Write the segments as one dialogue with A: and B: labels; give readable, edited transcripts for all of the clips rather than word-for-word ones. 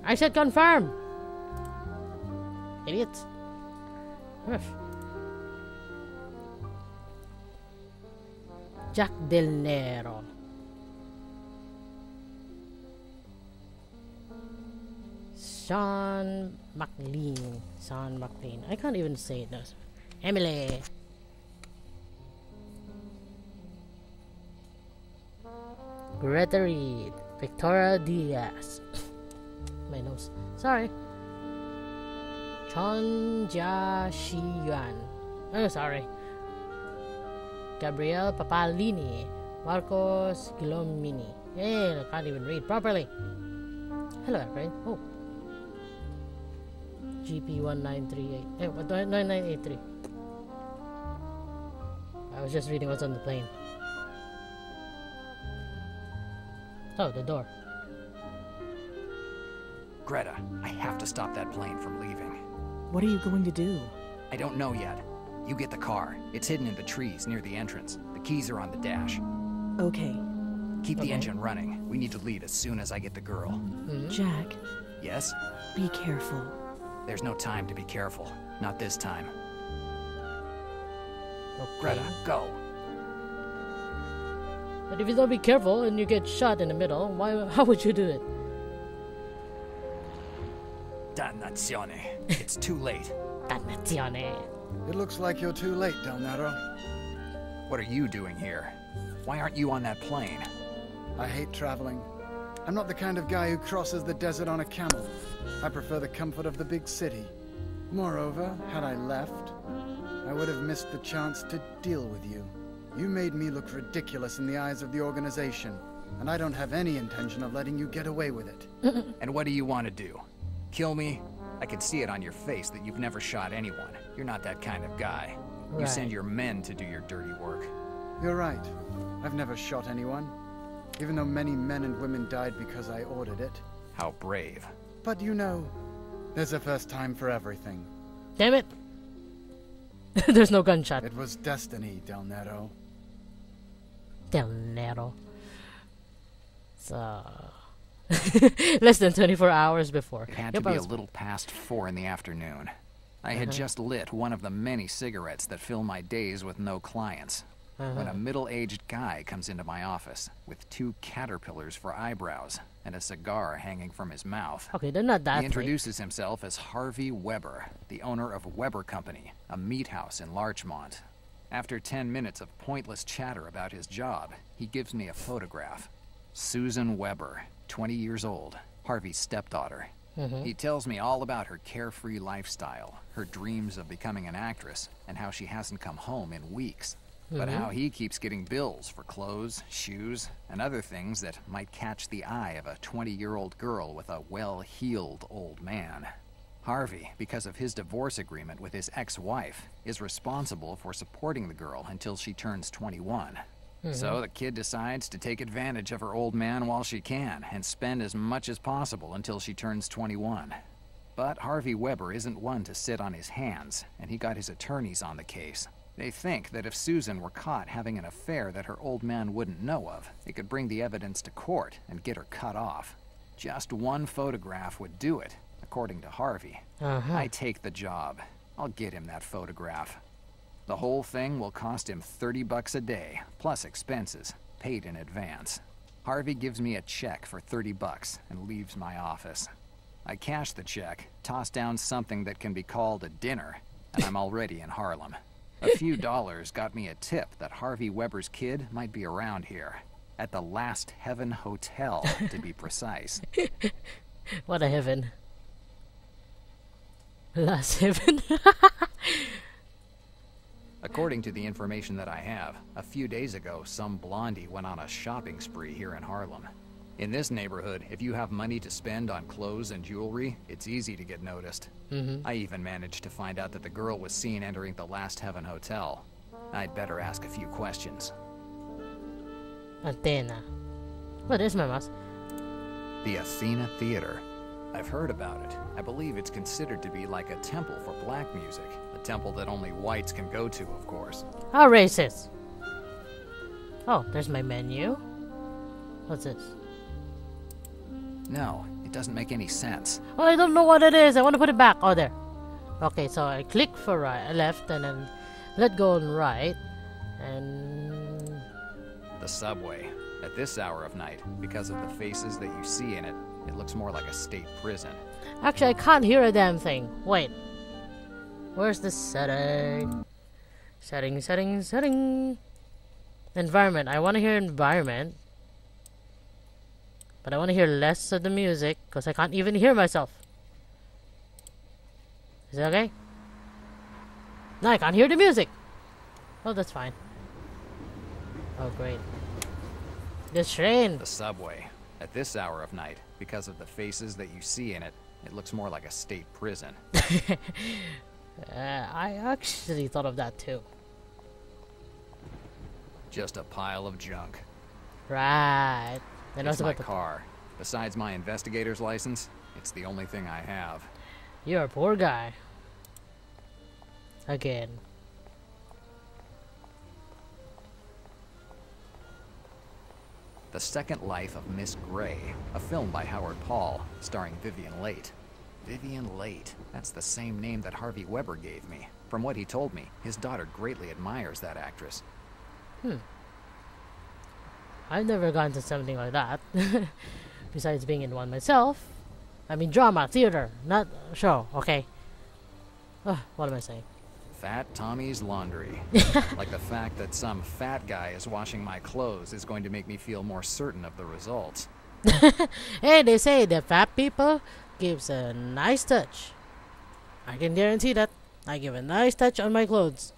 A: I said confirm! Idiots. Ugh. Jack Del Nero. Sean McLean. Sean McLean. I can't even say it. Emily. Greta Reed. Victoria Diaz. My nose. Sorry. Chon Jia Shi Yuan. Oh, sorry. Gabriel Papalini. Marcos Gilomini. Hey, I can't even read properly. Hello, everyone. Oh. GP1938. Hey, 9983. I was just reading what's on the plane. Oh, the door.
B: Greta, I have to stop that plane from leaving.
C: What are you going to do?
B: I don't know yet. You get the car. It's hidden in the trees near the entrance. The keys are on the dash.
C: Okay.
B: Keep the engine running. We need to leave as soon as I get the girl.
C: Jack.
B: Yes?
C: Be careful.
B: There's no time to be careful. Not this time.
A: Okay.
B: Greta, go.
A: But if you don't be careful and you get shot in the middle, how would you do it?
B: Dannazione. It's too late.
A: Dannazione.
D: It looks like you're too late, Del Nero.
B: What are you doing here? Why aren't you on that plane?
D: I hate traveling. I'm not the kind of guy who crosses the desert on a camel. I prefer the comfort of the big city. Moreover, had I left, I would have missed the chance to deal with you. You made me look ridiculous in the eyes of the organization, and I don't have any intention of letting you get away with it.
B: And what do you want to do? Kill me? I can see it on your face that you've never shot anyone. You're not that kind of guy. You
A: Right.
B: send your men to do your dirty work.
D: You're right. I've never shot anyone, even though many men and women died because I ordered it.
B: How brave.
D: But you know, there's a first time for everything.
A: Damn it! There's no gunshot.
D: It was destiny, Del Nero.
A: Del Nero. So... less than 24 hours before.
B: It had
A: Yep,
B: to
A: I
B: be a
A: was-
B: little past 4 in the afternoon. I had just lit one of the many cigarettes that fill my days with no clients. When a middle-aged guy comes into my office with 2 caterpillars for eyebrows and a cigar hanging from his mouth.
A: Okay, they're not that
B: He
A: late.
B: introduces himself as Harvey Weber, the owner of Weber Company, a meat house in Larchmont. After 10 minutes of pointless chatter about his job, he gives me a photograph. Susan Weber, 20 years old, Harvey's stepdaughter. He tells me all about her carefree lifestyle, her dreams of becoming an actress, and how she hasn't come home in weeks. But how he keeps getting bills for clothes, shoes, and other things that might catch the eye of a 20-year-old girl with a well-heeled old man. Harvey, because of his divorce agreement with his ex-wife, is responsible for supporting the girl until she turns 21. So the kid decides to take advantage of her old man while she can and spend as much as possible until she turns 21. But Harvey Weber isn't one to sit on his hands, and he got his attorneys on the case. They think that if Susan were caught having an affair that her old man wouldn't know of, it could bring the evidence to court and get her cut off. Just one photograph would do it, according to Harvey. I take the job. I'll get him that photograph. The whole thing will cost him $30 a day, plus expenses, paid in advance. Harvey gives me a check for $30 and leaves my office. I cash the check, toss down something that can be called a dinner, and I'm already in Harlem. A few dollars got me a tip that Harvey Weber's kid might be around here. At the Last Heaven Hotel, to be precise.
A: What a heaven. Last heaven.
B: According to the information that I have, a few days ago, some blondie went on a shopping spree here in Harlem. In this neighborhood, if you have money to spend on clothes and jewelry, it's easy to get noticed. I even managed to find out that the girl was seen entering the Last Heaven Hotel. I'd better ask a few questions.
A: Antenna. What is my mouse?
B: The Athena Theater. I've heard about it. I believe it's considered to be like a temple for black music. A temple that only whites can go to, of course.
A: How racist. Oh, there's my menu. What's this?
B: No, It doesn't make any sense.
A: Oh, I don't know what it is. I want to put it back. Oh, there. Okay, so I click for right, left, and then let go and right, and
B: The subway. At this hour of night, because of the faces that you see in it, it looks more like a state prison.
A: actually I can't hear a damn thing. Wait, where's the setting? Setting. Environment. I want to hear environment, but I want to hear less of the music because I can't even hear myself. Is it okay? No, I can't hear the music. Oh, that's fine. Oh, great. This train.
B: The subway. At this hour of night, because of the faces that you see in it, it looks more like a state prison.
A: I actually thought of that too.
B: Just a pile of junk.
A: Right. And
B: It's
A: also
B: my
A: about the
B: car. Besides my investigator's license, it's the only thing I have.
A: You're a poor guy. Again.
B: The Second Life of Miss Gray, a film by Howard Paul, starring Vivian Leight. Vivian Leight. That's the same name that Harvey Weber gave me. From what he told me, his daughter greatly admires that actress.
A: I've never gone to something like that. Besides being in one myself. I mean drama, theater, not show, okay? What am I saying?
B: Fat Tommy's laundry. Like the fact that some fat guy is washing my clothes is going to make me feel more certain of the results.
A: Hey, they say that fat people gives a nice touch. I can guarantee that. I give a nice touch on my clothes.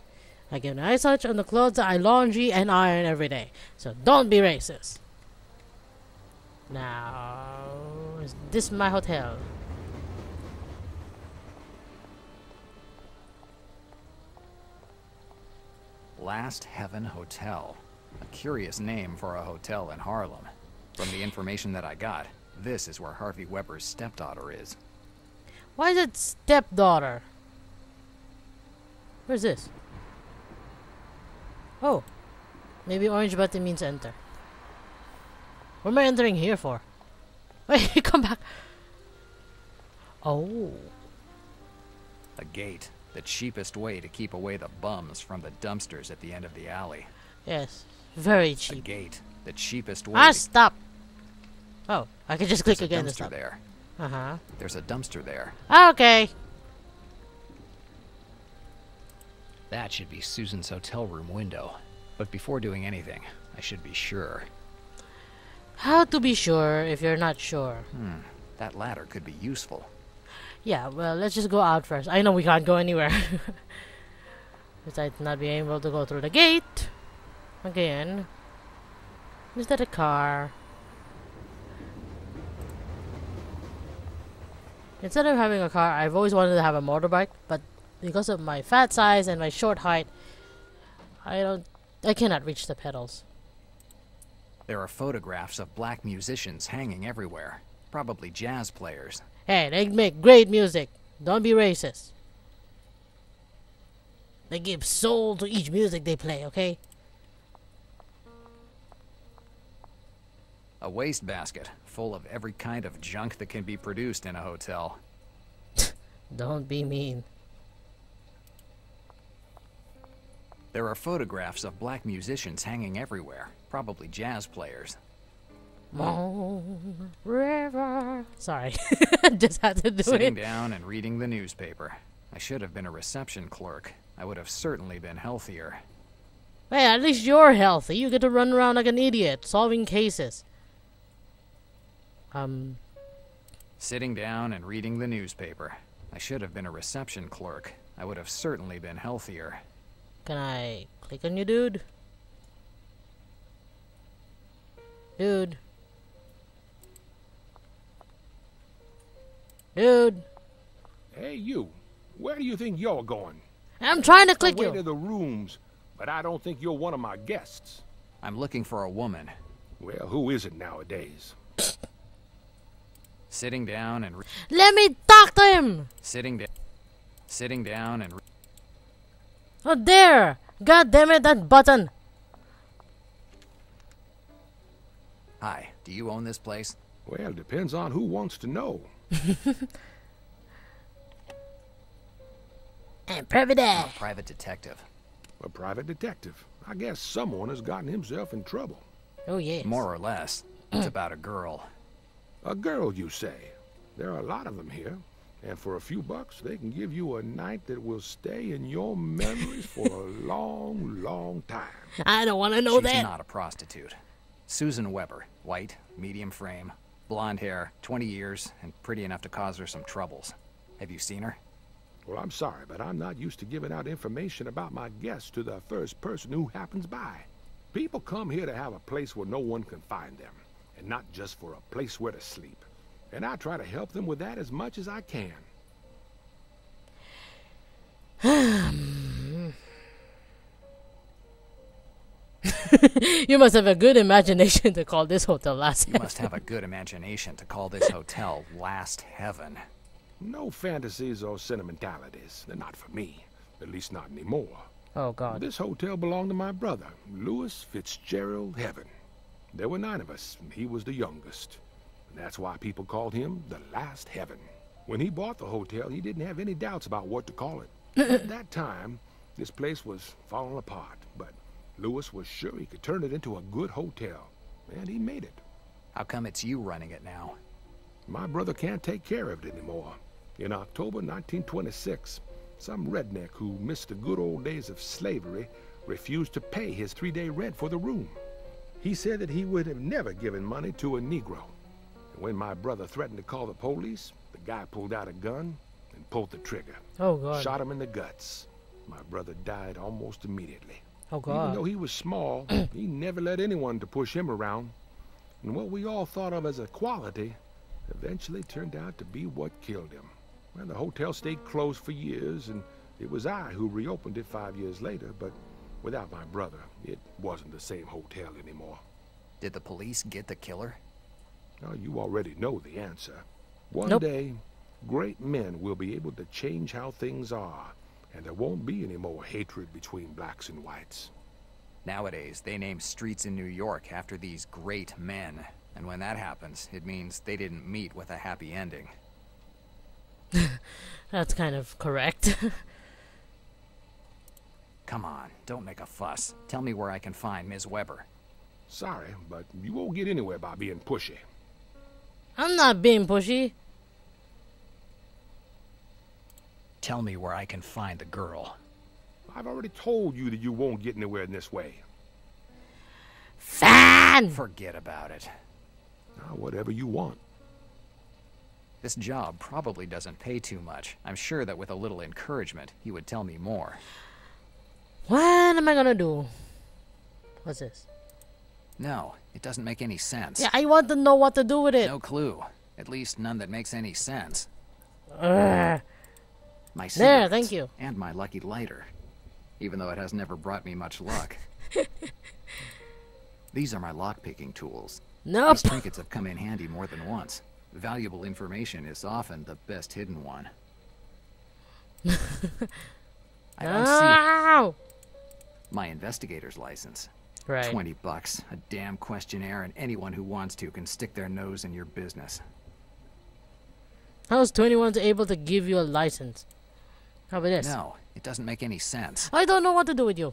A: I give a nice touch on the clothes that I laundry and iron every day. So don't be racist. Now, is this my hotel?
B: Last Heaven Hotel. A curious name for a hotel in Harlem. From the information that I got, this is where Harvey Weber's stepdaughter is.
A: Why is it stepdaughter? Where's this? Oh. Maybe orange button means enter. What am I entering here for? Wait, come back. Oh.
B: A gate. The cheapest way to keep away the bums from the dumpsters at the end of the alley.
A: Yes. Very
B: A
A: cheap.
B: gate. The cheapest way
A: Ah,
B: to...
A: stop. Oh, I can just click
B: There's a
A: again to
B: dumpster
A: stop.
B: there.
A: Uh-huh.
B: There's a dumpster there.
A: Okay.
B: That should be Susan's hotel room window. But before doing anything, I should be sure.
A: How to be sure if you're not sure?
B: That ladder could be useful.
A: Yeah, well, let's just go out first. I know we can't go anywhere. Besides not being able to go through the gate. Again. Is that a car? Instead of having a car, I've always wanted to have a motorbike, but because of my fat size and my short height, I cannot reach the pedals.
B: There are photographs of black musicians hanging everywhere. Probably jazz players.
A: Hey, they make great music. Don't be racist. They give soul to each music they play, okay?
B: A wastebasket full of every kind of junk that can be produced in a hotel.
A: Don't be mean.
B: There are photographs of black musicians hanging everywhere. Probably jazz players.
A: Moon River. Sorry. Just had to do
B: Sitting
A: it.
B: down and reading the newspaper. I should have been a reception clerk. I would have certainly been healthier.
A: Hey, at least you're healthy. You get to run around like an idiot, solving cases.
B: Sitting down and reading the newspaper. I should have been a reception clerk. I would have certainly been healthier.
A: Can I click on you, dude? Dude. Dude.
E: Hey, you. Where do you think you're going?
A: I'm trying to click
E: Away
A: you.
E: to the rooms, but I don't think you're one of my guests.
B: I'm looking for a woman.
E: Well, who is it nowadays?
B: Sitting down and...
A: Let me talk to him.
B: Sitting down and...
A: Oh, there. God damn it, that button.
B: Hi, do you own this place?
E: Well, depends on who wants to know.
A: And private
B: I'm a
A: eye.
B: private detective.
E: A private detective. I guess someone has gotten himself in trouble.
A: Oh, yes.
B: More or less. It's about a girl.
E: A girl, you say? There are a lot of them here. And for a few bucks, they can give you a night that will stay in your memories for a long, long time.
A: I don't want to know
B: She's
A: that.
B: not a prostitute. Susan Weber. White, medium frame, blonde hair, 20 years, and pretty enough to cause her some troubles. Have you seen her?
E: Well, I'm sorry, but I'm not used to giving out information about my guests to the first person who happens by. People come here to have a place where no one can find them, and not just for a place where to sleep. And I try to help them with that as much as I can.
A: You must have a good imagination to call this hotel Last
B: You
A: Heaven.
B: must have a good imagination to call this hotel Last Heaven.
E: No fantasies or sentimentalities. They're not for me. At least not anymore.
A: Oh, God.
E: This hotel belonged to my brother, Louis Fitzgerald Heaven. There were 9 of us, and he was the youngest. And that's why people called him the Last Heaven. When he bought the hotel, he didn't have any doubts about what to call it. At that time, this place was falling apart, but Louis was sure he could turn it into a good hotel, and he made it.
B: How come it's you running it now?
E: My brother can't take care of it anymore. In October 1926, some redneck who missed the good old days of slavery refused to pay his 3-day rent for the room. He said that he would have never given money to a Negro. And when my brother threatened to call the police, the guy pulled out a gun and pulled the trigger.
A: Oh, God.
E: Shot him in the guts. My brother died almost immediately.
A: Oh,
E: Even
A: God.
E: though he was small, he never let anyone to push him around. And what we all thought of as equality eventually turned out to be what killed him. Well, the hotel stayed closed for years, and it was I who reopened it 5 years later, but without my brother, it wasn't the same hotel anymore.
B: Did the police get the killer?
E: Now, you already know the answer. One
A: Nope.
E: day, great men will be able to change how things are, and there won't be any more hatred between blacks and whites.
B: Nowadays, they name streets in New York after these great men. And when that happens, it means they didn't meet with a happy ending.
A: That's kind of correct.
B: Come on, don't make a fuss. Tell me where I can find Ms. Weber.
E: Sorry, but you won't get anywhere by being pushy.
A: I'm not being pushy.
B: Tell me where I can find the girl.
E: I've already told you that you won't get anywhere in this way.
A: Fan!
B: Forget about it.
E: Now, whatever you want.
B: This job probably doesn't pay too much. I'm sure that with a little encouragement, he would tell me more.
A: What am I gonna do? What's this?
B: No, it doesn't make any sense.
A: Yeah, I want to know what to do with it.
B: No clue. At least none that makes any sense.
A: Ugh.
B: My
A: There,
B: cigarettes,
A: thank you.
B: And my lucky lighter. Even though it has never brought me much luck. These are my lock-picking tools.
A: Nope.
B: These trinkets have come in handy more than once. Valuable information is often the best hidden one. I don't see
A: Ow!
B: my investigator's license.
A: Right.
B: 20 bucks, a damn questionnaire, and anyone who wants to can stick their nose in your business.
A: How is 21 able to give you a license? How about this?
B: No, it doesn't make any sense.
A: I don't know what to do with you.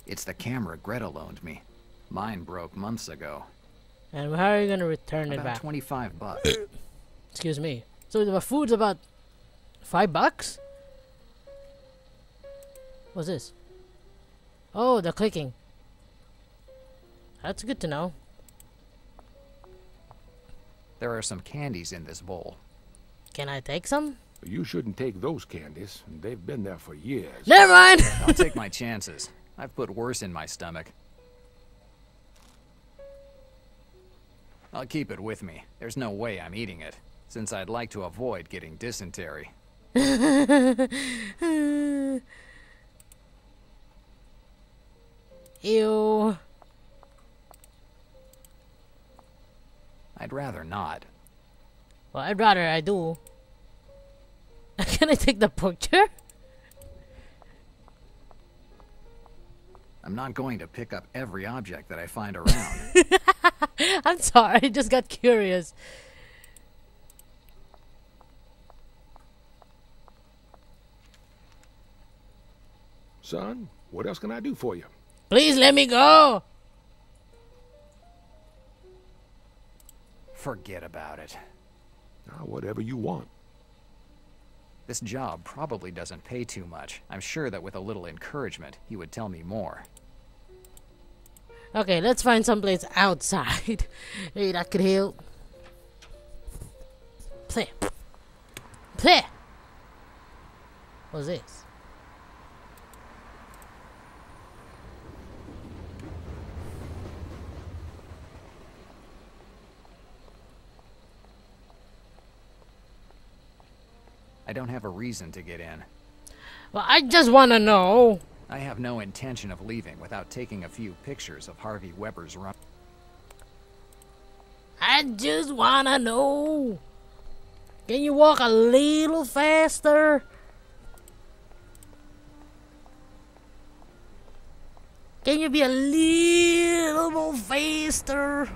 B: It's the camera Greta loaned me. Mine broke months ago.
A: And how are you gonna return it
B: About
A: back?
B: 25 bucks.
A: Excuse me. So the food's about $5? What's this? Oh, the clicking. That's good to know.
B: There are some candies in this bowl.
A: Can I take some?
E: You shouldn't take those candies. They've been there for years.
A: Never mind.
B: I'll take my chances. I've put worse in my stomach. I'll keep it with me. There's no way I'm eating it, since I'd like to avoid getting dysentery.
A: Ew.
B: I'd rather not.
A: Well, I'd rather I do. Can I take the picture?
B: A I'm not going to pick up every object that I find around.
A: I'm sorry, I just got curious.
E: Son, what else can I do for you?
A: Please let me go.
B: Forget about it.
E: Whatever you want.
B: This job probably doesn't pay too much. I'm sure that with a little encouragement, he would tell me more.
A: Okay, let's find someplace outside. Maybe that could help. Play. Play. What's this?
B: I don't have a reason to get in.
A: Well, I just want to know.
B: I have no intention of leaving without taking a few pictures of Harvey Weber's run.
A: I just want to know. Can you walk a little faster? Can you be a little more faster?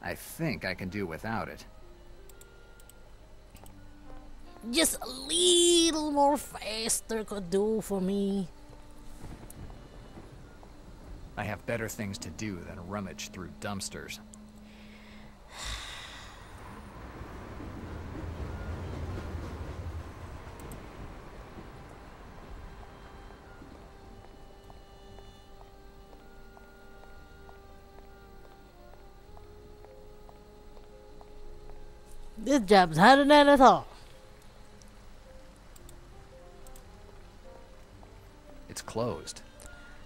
B: I think I can do without it.
A: Just a little more faster could do for me.
B: I have better things to do than rummage through dumpsters.
A: This job's harder than I thought.
B: It's closed.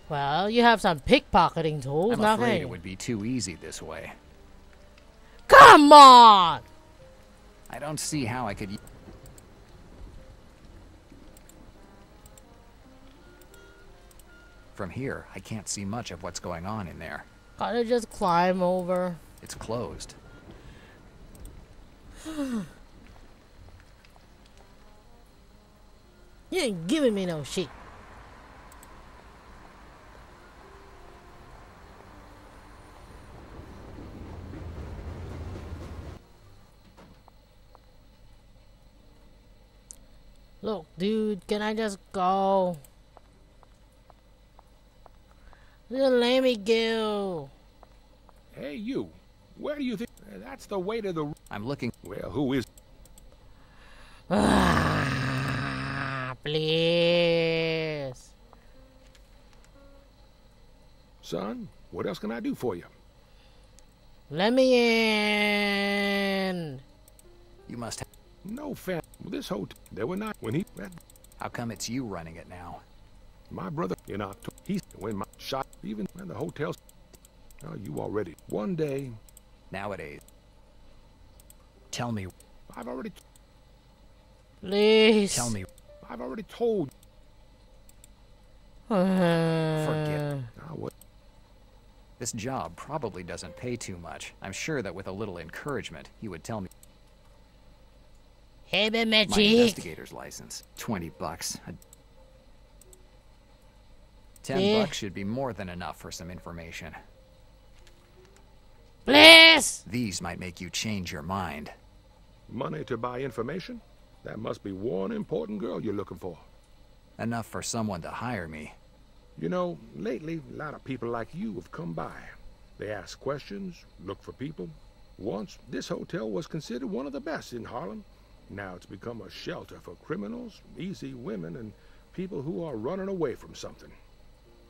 A: Well, you have some pickpocketing tools,
B: I'm
A: not
B: afraid
A: me.
B: it would be too easy this way.
A: Come on!
B: I don't see how I could... From here, I can't see much of what's going on in there.
A: Gotta just climb over.
B: It's closed.
A: You ain't giving me no shit. Look, dude, can I just go? Just let me go.
E: Hey, you. Where do you think... That's the way to the...
B: I'm looking...
E: Well, who is...
A: Please.
E: Son, what else can I do for you?
A: Let me in.
B: You must have...
E: No fan. This hotel... There were not... When he...
B: How come it's you running it now?
E: My brother... In October... He's... When my shot... Even... And the hotels... Oh, you already... One day...
B: Nowadays. Tell me...
E: I've already...
A: Please.
B: Tell me...
E: I've already told...
B: Forget.
E: What?
B: This job probably doesn't pay too much. I'm sure that with a little encouragement, he would tell me...
A: Hey,
B: My
A: magic.
B: investigator's license. $20. 10 bucks should be more than enough for some information.
A: Please.
B: These might make you change your mind.
E: Money to buy information? That must be one important girl you're looking for.
B: Enough for someone to hire me.
E: You know, lately, a lot of people like you have come by. They ask questions, look for people. Once, this hotel was considered one of the best in Harlem. Now it's become a shelter for criminals, easy women, and people who are running away from something.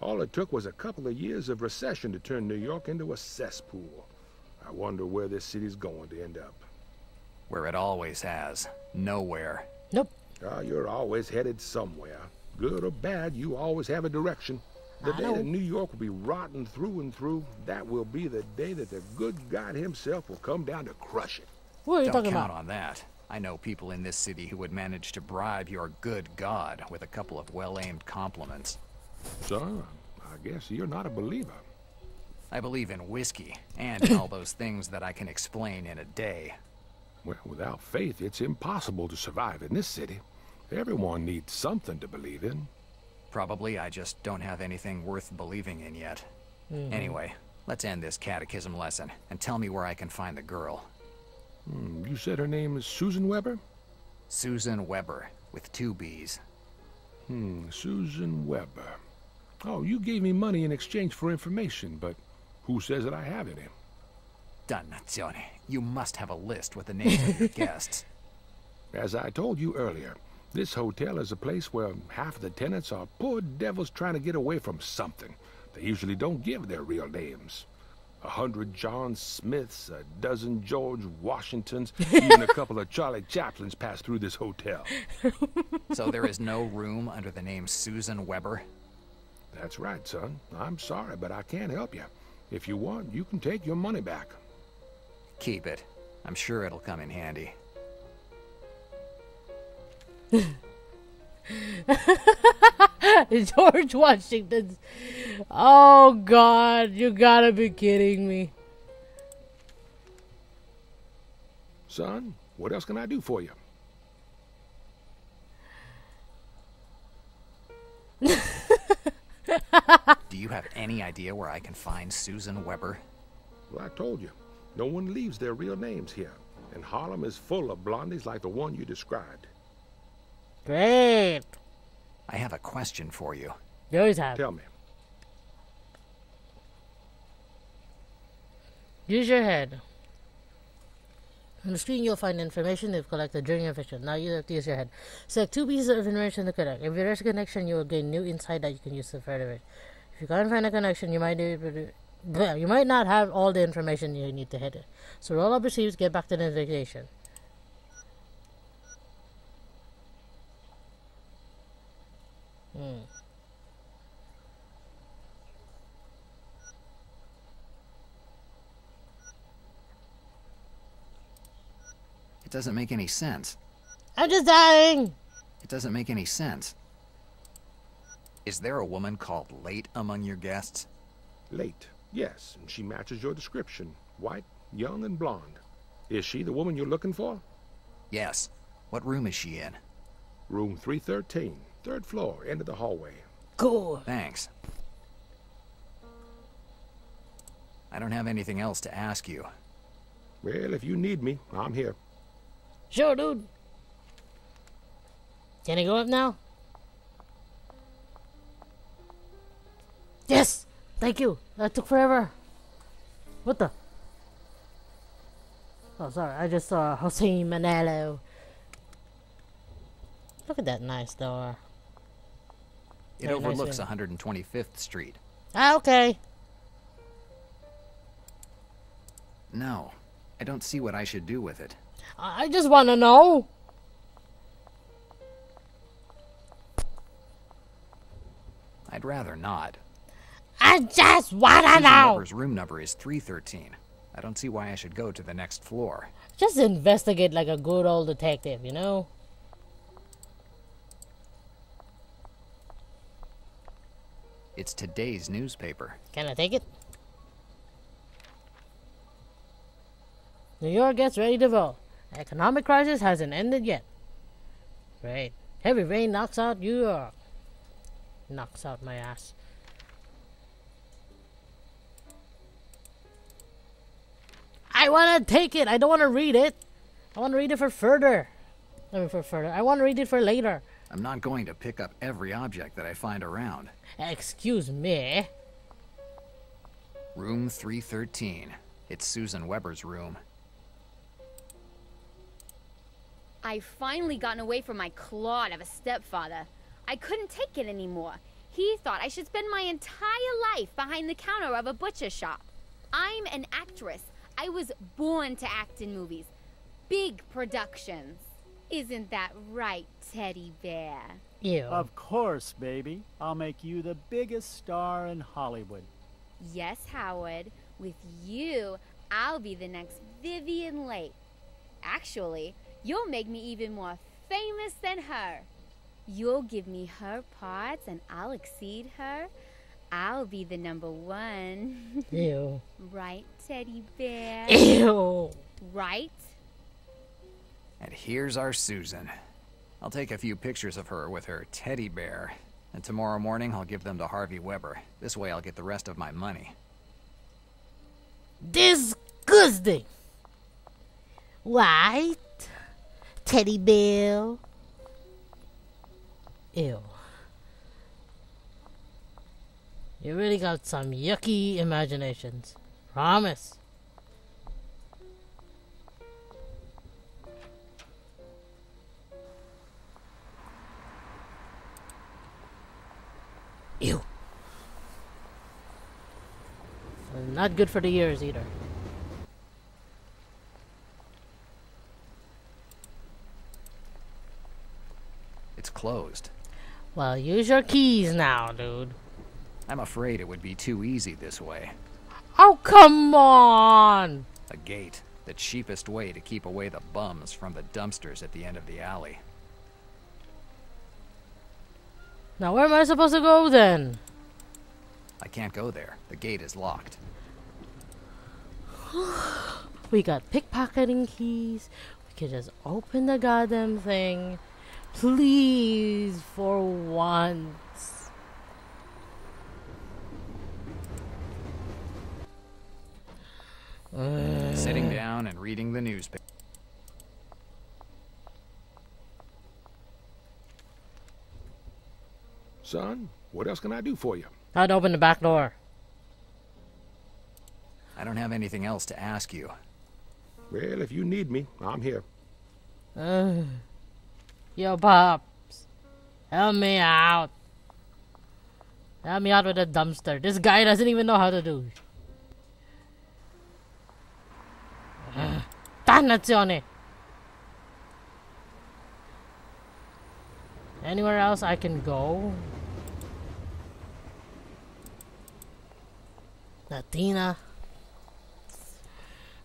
E: All it took was a couple of years of recession to turn New York into a cesspool. I wonder where this city's going to end up.
B: Where it always has. Nowhere.
A: Nope.
E: You're always headed somewhere. Good or bad, you always have a direction. The day that New York will be rotten through and through, that will be the day that the good God himself will come down to crush it.
A: What are you
B: Don't
A: talking
B: count
A: about?
B: on that. I know people in this city who would manage to bribe your good God with a couple of well-aimed compliments.
E: Son, I guess you're not a believer.
B: I believe in whiskey, and in all those things that I can explain in a day.
E: Well, without faith, it's impossible to survive in this city. Everyone needs something to believe in.
B: Probably I just don't have anything worth believing in yet. Anyway, let's end this catechism lesson and tell me where I can find the girl.
E: You said her name is Susan Weber?
B: Susan Weber, with 2 B's.
E: Susan Weber. Oh, you gave me money in exchange for information, but who says that I have any?
B: Dannazione, you must have a list with the names of your guests.
E: As I told you earlier, this hotel is a place where half the tenants are poor devils trying to get away from something. They usually don't give their real names. 100 John Smiths, a dozen George Washingtons, even a couple of Charlie Chaplins pass through this hotel.
B: So there is no room under the name Susan Weber?
E: That's right, son. I'm sorry, but I can't help you. If you want, you can take your money back.
B: Keep it. I'm sure it'll come in handy.
A: George Washington. Oh God, you gotta be kidding me.
E: Son, what else can I do for you?
B: Do you have any idea where I can find Susan Weber?
E: Well, I told you, no one leaves their real names here. And Harlem is full of blondies like the one you described.
A: Great.
B: I have a question for you.
A: You always have.
E: Tell me.
A: Use your head. On the screen, you'll find information you've collected during your vision. Now you have to use your head. Select 2 pieces of information to connect. If you rest a connection, you will gain new insight that you can use to further it. If you can't find a connection, you might not have all the information you need to hit it. So roll up your sleeves, get back to the investigation.
B: It doesn't make any sense.
A: I'm just dying!
B: It doesn't make any sense. Is there a woman called Late among your guests?
E: Late. Yes, and she matches your description. White, young, and blonde. Is she the woman you're looking for?
B: Yes. What room is she in?
E: Room 313, 3rd floor, end of the hallway.
A: Cool.
B: Thanks. I don't have anything else to ask you.
E: Well, if you need me, I'm here.
A: Sure, dude. Can I go up now? Yes! Thank you. That took forever. What the? Oh, sorry. I just saw Jose Manalo. Look at that nice door.
B: It
A: Very nice
B: overlooks
A: view.
B: 125th Street.
A: Ah, okay.
B: No, I don't see what I should do with it.
A: I just want to know.
B: I'd rather not.
A: I just want to
B: Susan
A: know.
B: Weber's room number is 313. I don't see why I should go to the next floor.
A: Just investigate like a good old detective, you know?
B: It's today's newspaper.
A: Can I take it? New York gets ready to vote. Economic crisis hasn't ended yet. Great. Heavy rain knocks out New York. Knocks out my ass. I want to take it. I don't want to read it. I want to read it for further. I want to read it for later.
B: I'm not going to pick up every object that I find around.
A: Excuse me.
B: Room 313. It's Susan Weber's room.
F: I've finally gotten away from my clod of a stepfather. I couldn't take it anymore. He thought I should spend my entire life behind the counter of a butcher shop. I'm an actress. I was born to act in movies. Big productions. Isn't that right, Teddy Bear?
A: Ew.
G: Of course, baby. I'll make you the biggest star in Hollywood.
F: Yes, Howard. With you, I'll be the next Vivian Lake. Actually, you'll make me even more famous than her. You'll give me her parts and I'll exceed her. I'll be the #1.
A: Ew.
F: Right, Teddy Bear?
A: Ew.
F: Right?
B: And here's our Susan. I'll take a few pictures of her with her teddy bear, and tomorrow morning I'll give them to Harvey Weber. This way I'll get the rest of my money.
A: Disgusting. White teddy bear. Ew. You really got some yucky imaginations. Promise. Ew. Not good for the ears either.
B: It's closed.
A: Well, use your keys now, dude.
B: I'm afraid it would be too easy this way.
A: Oh, come on!
B: A gate. The cheapest way to keep away the bums from the dumpsters at the end of the alley.
A: Now, where am I supposed to go then?
B: I can't go there. The gate is locked.
A: We got pickpocketing keys. We can just open the goddamn thing. Please, for once.
B: Sitting down and reading the newspaper.
E: Son, what else can I do for you?
A: I'd open the back door.
B: I don't have anything else to ask you.
E: Well, if you need me, I'm here.
A: Yo, Pops. Help me out. Help me out with the dumpster. This guy doesn't even know how to do. Dannazione. Anywhere else I can go? Latina.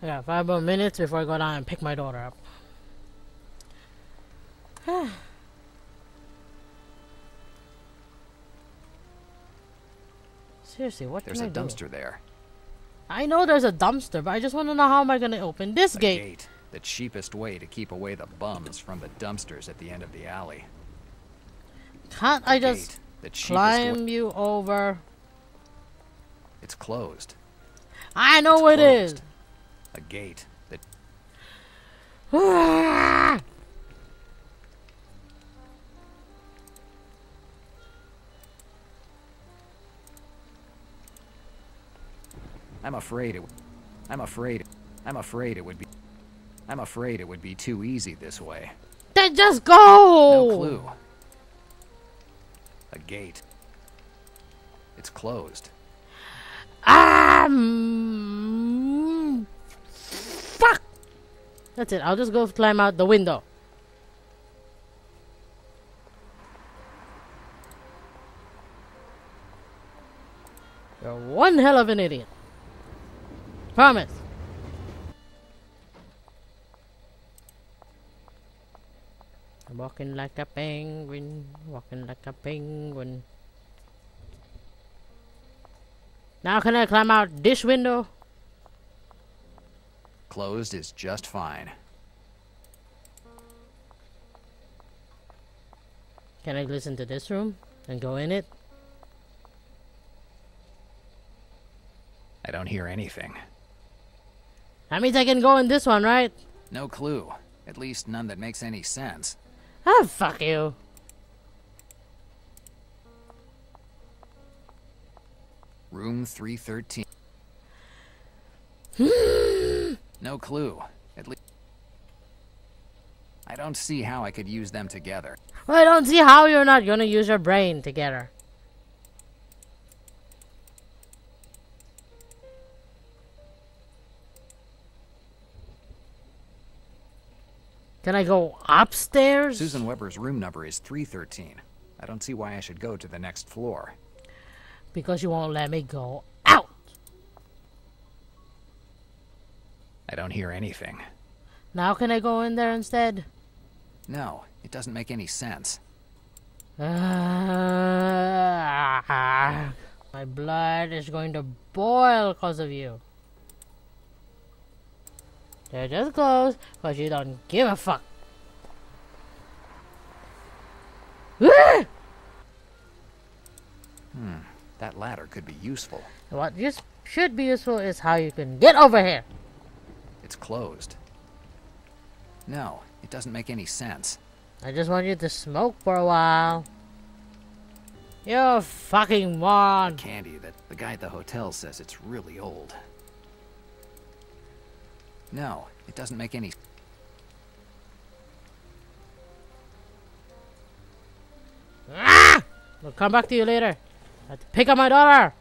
A: I got 5 more minutes before I go down and pick my daughter up. Seriously, what
B: There's
A: can
B: a
A: I do?
B: dumpster there.
A: I know there's a dumpster, but I just want to know how am I going to open this
B: A
A: gate.
B: gate. The cheapest way to keep away the bums from the dumpsters at the end of the alley.
A: Can't I just
B: Gate. The cheapest
A: climb
B: way.
A: you over?
B: It's closed.
A: I know it is.
B: Closed. A gate. The I'm afraid it would be too easy this way.
A: Then just go.
B: No clue. A gate. It's closed.
A: Fuck. That's it. I'll just go climb out the window. You're one hell of an idiot. Promise. I'm walking like a penguin, walking like a penguin. Now can I climb out this window?
B: Closed is just fine.
A: Can I listen to this room and go in it?
B: I don't hear anything.
A: That means I can go in this one, right?
B: No clue. At least none that makes any sense.
A: Ah, fuck you.
B: Room 313. No clue. At least I don't see how I could use them together.
A: Well, I don't see how you're not gonna use your brain together. Can I go upstairs?
B: Susan Weber's room number is 313. I don't see why I should go to the next floor.
A: Because you won't let me go out.
B: I don't hear anything.
A: Now can I go in there instead?
B: No, it doesn't make any sense.
A: My blood is going to boil because of you. They're just closed because you don't give a fuck.
B: That ladder could be useful.
A: What just should be useful is how you can get over here.
B: It's closed. No, it doesn't make any sense.
A: I just want you to smoke for a while. You're a fucking moron.
B: Candy that the guy at the hotel says it's really old. No, it doesn't make any...
A: Ah! We'll come back to you later. I have to pick up my daughter.